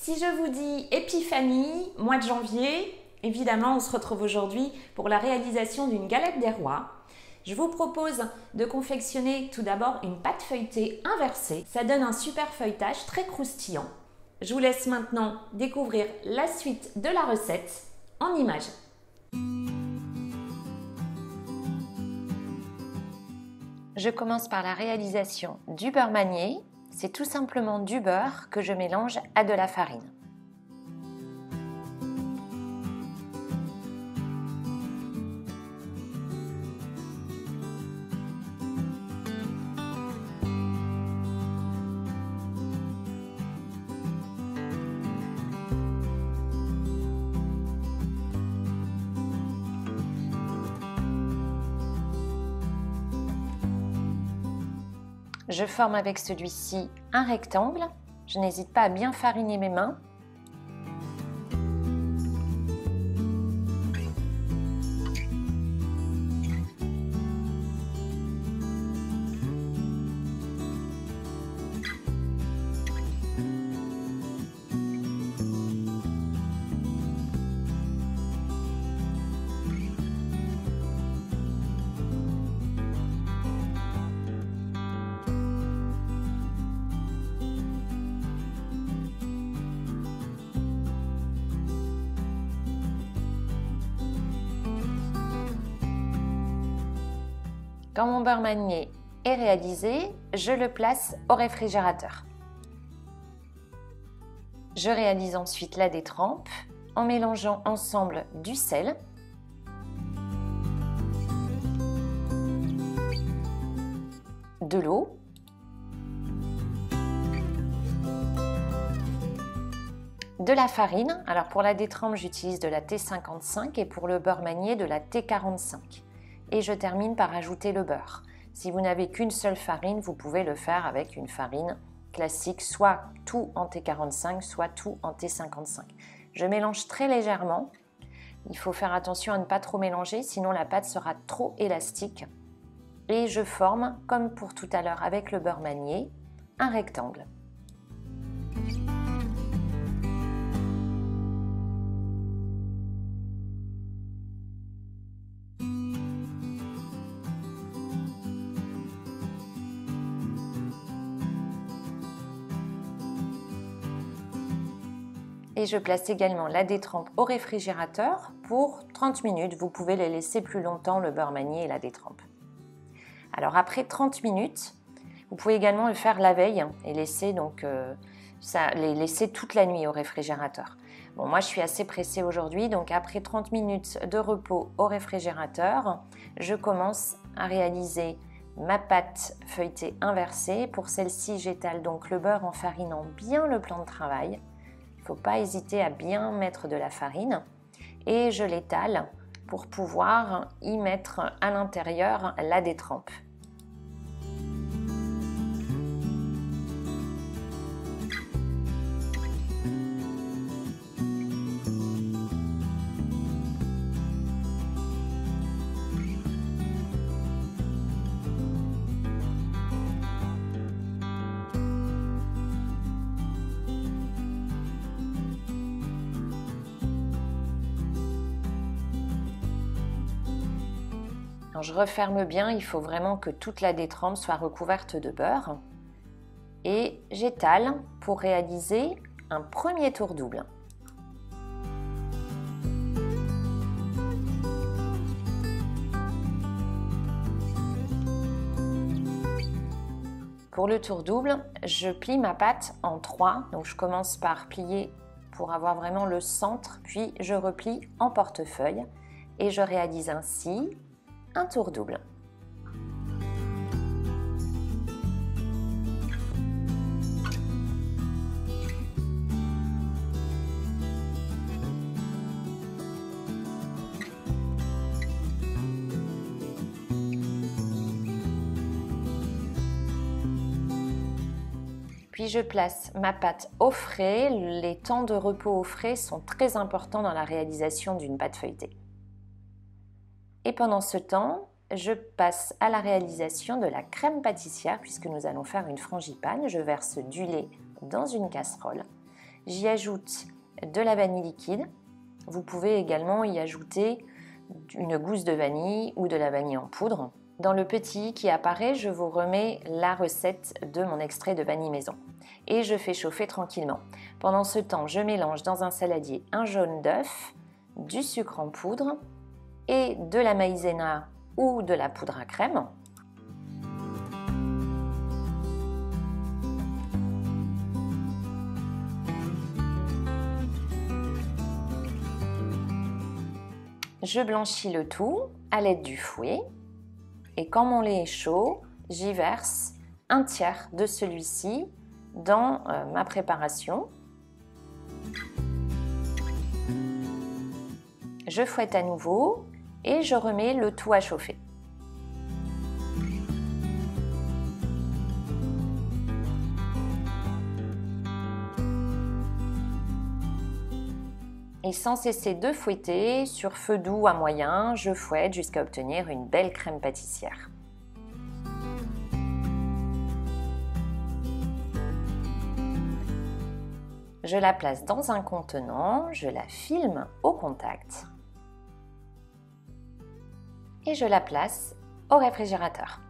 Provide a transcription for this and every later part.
Si je vous dis Épiphanie, mois de janvier, évidemment on se retrouve aujourd'hui pour la réalisation d'une galette des rois. Je vous propose de confectionner tout d'abord une pâte feuilletée inversée. Ça donne un super feuilletage très croustillant. Je vous laisse maintenant découvrir la suite de la recette en images. Je commence par la réalisation du beurre manié. C'est tout simplement du beurre que je mélange à de la farine. Je forme avec celui-ci un rectangle. Je n'hésite pas à bien fariner mes mains. Quand mon beurre manié est réalisé, je le place au réfrigérateur. Je réalise ensuite la détrempe en mélangeant ensemble du sel, de l'eau, de la farine. Alors pour la détrempe, j'utilise de la T55 et pour le beurre manié de la T45. Et je termine par ajouter le beurre. Si vous n'avez qu'une seule farine, vous pouvez le faire avec une farine classique, soit tout en T45, soit tout en T55. Je mélange très légèrement. Il faut faire attention à ne pas trop mélanger, sinon la pâte sera trop élastique. Et je forme, comme pour tout à l'heure avec le beurre manié, un rectangle. Et je place également la détrempe au réfrigérateur pour 30 minutes. Vous pouvez les laisser plus longtemps, le beurre manié et la détrempe. Alors après 30 minutes, vous pouvez également le faire la veille et laisser, les laisser toute la nuit au réfrigérateur. Bon, moi je suis assez pressée aujourd'hui, donc après 30 minutes de repos au réfrigérateur, je commence à réaliser ma pâte feuilletée inversée. Pour celle-ci, j'étale donc le beurre en farinant bien le plan de travail. Il ne faut pas hésiter à bien mettre de la farine et je l'étale pour pouvoir y mettre à l'intérieur la détrempe. Quand je referme bien, il faut vraiment que toute la détrempe soit recouverte de beurre. Et j'étale pour réaliser un premier tour double. Pour le tour double, je plie ma pâte en 3. Donc je commence par plier pour avoir vraiment le centre, puis je replie en portefeuille et je réalise ainsi un tour double. Puis je place ma pâte au frais. Les temps de repos au frais sont très importants dans la réalisation d'une pâte feuilletée. Et pendant ce temps, je passe à la réalisation de la crème pâtissière puisque nous allons faire une frangipane. Je verse du lait dans une casserole J'y ajoute de la vanille liquide. Vous pouvez également y ajouter une gousse de vanille ou de la vanille en poudre. Dans le petit i qui apparaît, je vous remets la recette de mon extrait de vanille maison. Et je fais chauffer tranquillement. Pendant ce temps, je mélange dans un saladier un jaune d'œuf, du sucre en poudre et de la maïzena ou de la poudre à crème. Je blanchis le tout à l'aide du fouet et quand mon lait est chaud, j'y verse un tiers de celui-ci dans ma préparation. Je fouette à nouveau et je remets le tout à chauffer. Et sans cesser de fouetter, sur feu doux à moyen, je fouette jusqu'à obtenir une belle crème pâtissière. Je la place dans un contenant, je la filme au contact et je la place au réfrigérateur.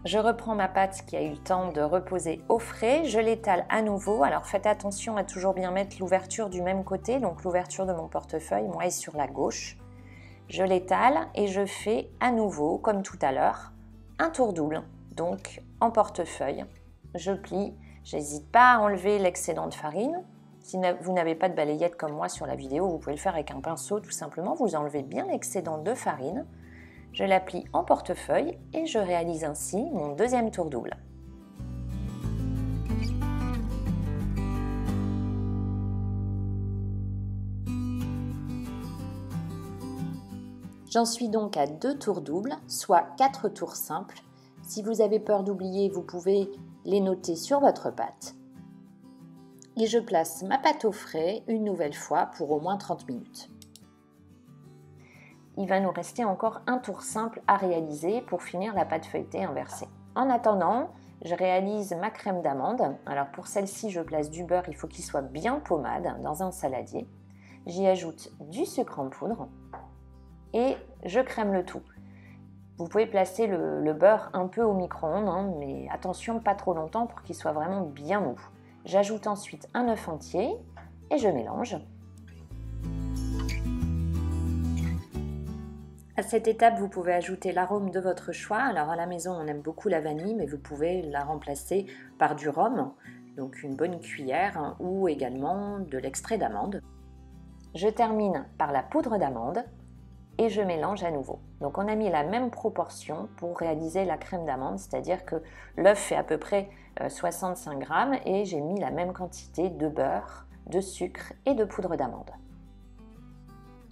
Je reprends ma pâte qui a eu le temps de reposer au frais, je l'étale à nouveau. Alors faites attention à toujours bien mettre l'ouverture du même côté, donc l'ouverture de mon portefeuille, moi, est sur la gauche. Je l'étale et je fais à nouveau, comme tout à l'heure, un tour double, donc en portefeuille. Je plie, j'hésite pas à enlever l'excédent de farine. Si vous n'avez pas de balayette comme moi sur la vidéo, vous pouvez le faire avec un pinceau tout simplement. Vous enlevez bien l'excédent de farine. Je la plie en portefeuille et je réalise ainsi mon deuxième tour double. J'en suis donc à 2 tours doubles, soit 4 tours simples. Si vous avez peur d'oublier, vous pouvez les noter sur votre pâte. Et je place ma pâte au frais une nouvelle fois pour au moins 30 minutes. Il va nous rester encore un tour simple à réaliser pour finir la pâte feuilletée inversée. En attendant, je réalise ma crème d'amande. Alors pour celle-ci, je place du beurre, il faut qu'il soit bien pommade dans un saladier. J'y ajoute du sucre en poudre et je crème le tout. Vous pouvez placer le beurre un peu au micro-ondes, hein, mais attention, pas trop longtemps pour qu'il soit vraiment bien mou. J'ajoute ensuite un œuf entier et je mélange. À cette étape, vous pouvez ajouter l'arôme de votre choix. Alors à la maison, on aime beaucoup la vanille, mais vous pouvez la remplacer par du rhum, donc une bonne cuillère, hein, ou également de l'extrait d'amande. Je termine par la poudre d'amande et je mélange à nouveau. Donc on a mis la même proportion pour réaliser la crème d'amande, c'est-à-dire que l'œuf fait à peu près 65 grammes et j'ai mis la même quantité de beurre, de sucre et de poudre d'amande.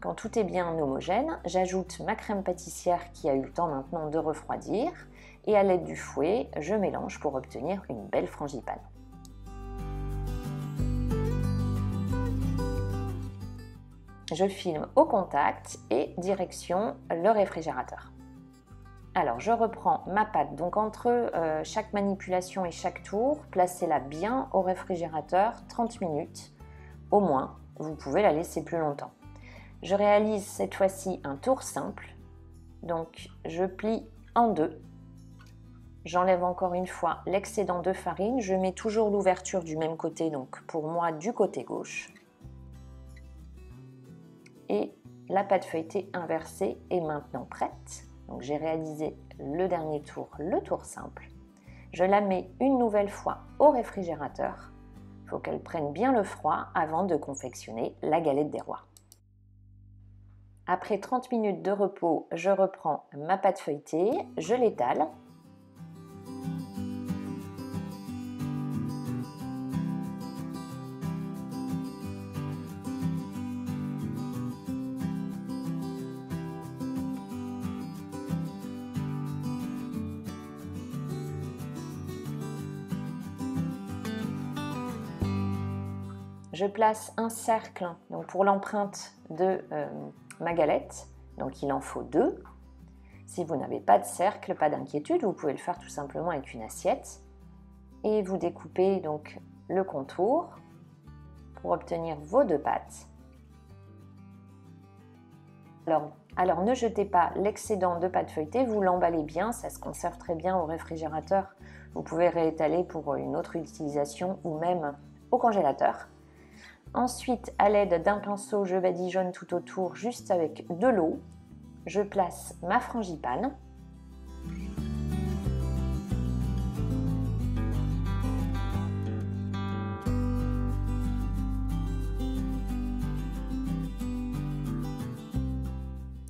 Quand tout est bien homogène, j'ajoute ma crème pâtissière qui a eu le temps maintenant de refroidir et à l'aide du fouet, je mélange pour obtenir une belle frangipane. Je filme au contact et direction le réfrigérateur. Alors je reprends ma pâte, donc entre chaque manipulation et chaque tour, placez-la bien au réfrigérateur 30 minutes au moins, vous pouvez la laisser plus longtemps. Je réalise cette fois-ci un tour simple, donc je plie en deux. J'enlève encore une fois l'excédent de farine, je mets toujours l'ouverture du même côté, donc pour moi du côté gauche. Et la pâte feuilletée inversée est maintenant prête. Donc j'ai réalisé le dernier tour, le tour simple. Je la mets une nouvelle fois au réfrigérateur. Il faut qu'elle prenne bien le froid avant de confectionner la galette des rois. Après 30 minutes de repos, je reprends ma pâte feuilletée, je l'étale. Je place un cercle donc pour l'empreinte de ma galette, donc il en faut 2. Si vous n'avez pas de cercle, pas d'inquiétude, vous pouvez le faire tout simplement avec une assiette. Et vous découpez donc le contour pour obtenir vos 2 pâtes. Alors ne jetez pas l'excédent de pâte feuilletée, vous l'emballez bien, ça se conserve très bien au réfrigérateur. Vous pouvez réétaler pour une autre utilisation ou même au congélateur. Ensuite, à l'aide d'un pinceau, je badigeonne tout autour juste avec de l'eau. Je place ma frangipane.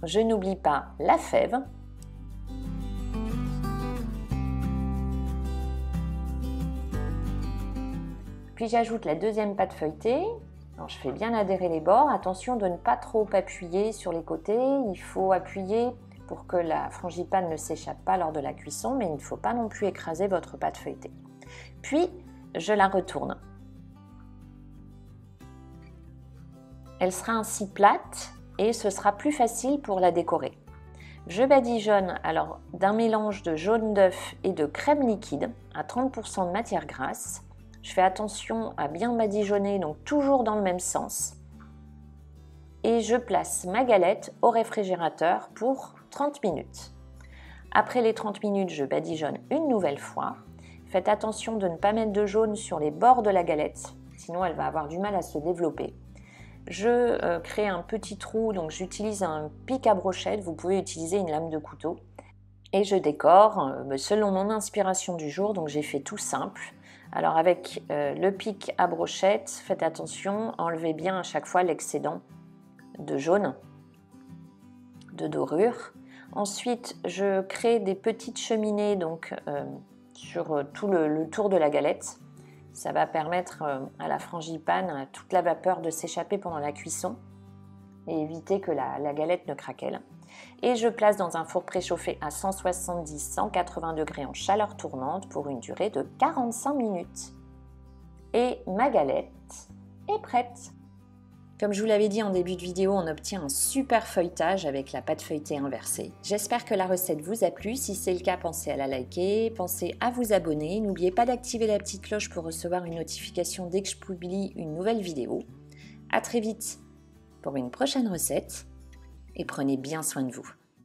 Je n'oublie pas la fève. Puis j'ajoute la deuxième pâte feuilletée. Alors, je fais bien adhérer les bords. Attention de ne pas trop appuyer sur les côtés. Il faut appuyer pour que la frangipane ne s'échappe pas lors de la cuisson, mais il ne faut pas non plus écraser votre pâte feuilletée. Puis, je la retourne. Elle sera ainsi plate et ce sera plus facile pour la décorer. Je badigeonne alors d'un mélange de jaune d'œuf et de crème liquide à 30% de matière grasse. Je fais attention à bien badigeonner, donc toujours dans le même sens. Et je place ma galette au réfrigérateur pour 30 minutes. Après les 30 minutes, je badigeonne une nouvelle fois. Faites attention de ne pas mettre de jaune sur les bords de la galette, sinon elle va avoir du mal à se développer. Je crée un petit trou, donc j'utilise un pic à brochette, vous pouvez utiliser une lame de couteau. Et je décore selon mon inspiration du jour, donc j'ai fait tout simple. Alors avec le pic à brochette, faites attention, enlevez bien à chaque fois l'excédent de jaune, de dorure. Ensuite, je crée des petites cheminées donc, sur tout le tour de la galette. Ça va permettre à la frangipane, à toute la vapeur de s'échapper pendant la cuisson et éviter que la galette ne craquelle. Et je place dans un four préchauffé à 170-180 degrés en chaleur tournante pour une durée de 45 minutes. Et ma galette est prête. Comme je vous l'avais dit en début de vidéo, on obtient un super feuilletage avec la pâte feuilletée inversée. J'espère que la recette vous a plu. Si c'est le cas, pensez à la liker, pensez à vous abonner. N'oubliez pas d'activer la petite cloche pour recevoir une notification dès que je publie une nouvelle vidéo. À très vite pour une prochaine recette et prenez bien soin de vous.